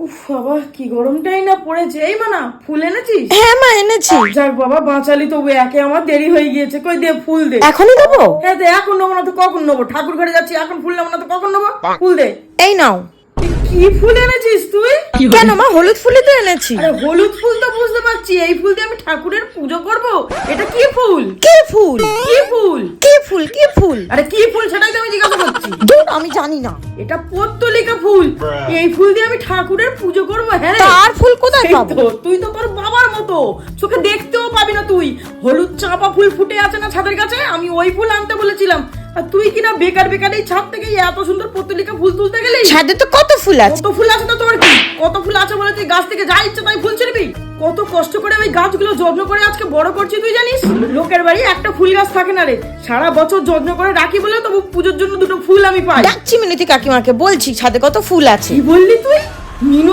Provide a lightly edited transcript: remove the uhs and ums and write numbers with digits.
উফ বাবা কি গরমটাই না পড়েছে। এই মানা ফুল এনেছিস? হ্যাঁ মা এনেছি। যাক বাবা বাঁচালি তবু, একে আমার দেরি হয়ে গিয়েছে। কই দে ফুল দে। এখনই দেবো? হ্যাঁ দে, এখন নেবো না তো কখন নেবো? ঠাকুর ঘরে যাচ্ছি, এখন ফুল নেবো না তো কখন নেবো? ফুল দে। এই নাও। কি ফুল এনেছিস তুই? কেন মা, হলুদ ফুলই তো এনেছি। আরে হলুদ ফুল তো বুঝতে পারছি, এই ফুল দিয়ে আমি ঠাকুরের পুজো করব? এটা কি ফুল? কি ফুল? কি ফুল? কি ফুল? কি ফুল? আরে কি ফুল সেটাই তো আমি জিজ্ঞাসা করছি। ধুর, আমি জানি না। এটা পত্তলিকা ফুল। এই ফুল দিয়ে আমি ঠাকুরের পুজো করব? হ্যাঁ রে। তার ফুল কোথায় এই পাবো? তো, তুই তো তোর বাবার মতো চোখে দেখতেও পাবি না তুই। হলুদ চাপা ফুল ফুটে আছে না ছাদের কাছে, আমি ওই ফুল আনতে বলেছিলাম। আর তুই কিনা বেকার বেকার এই ছাদ থেকে এত সুন্দর পত্তলিকা ফুল তুলতে গেলি। ছাদে তো কত ফুল আছে। কত ফুল আছে তো তোর কি? কত ফুল আছে বলে তুই গাছ থেকে যা ইচ্ছে তাই ফুল ছিড়বি? কত কষ্ট করে ওই গাছগুলো যত্ন করে আজকে বড় করছি তুই জানিস? লোকের বাড়ি একটা ফুল গাছ থাকে না রে, সারা বছর যত্ন করে রাখি বলে তবু পুজোর জন্য দুটো ফুল আমি পাই। ডাকছি মিনতি কাকিমাকে, বলছি ছাদে কত ফুল আছে। কি বললি তুই? মিনতি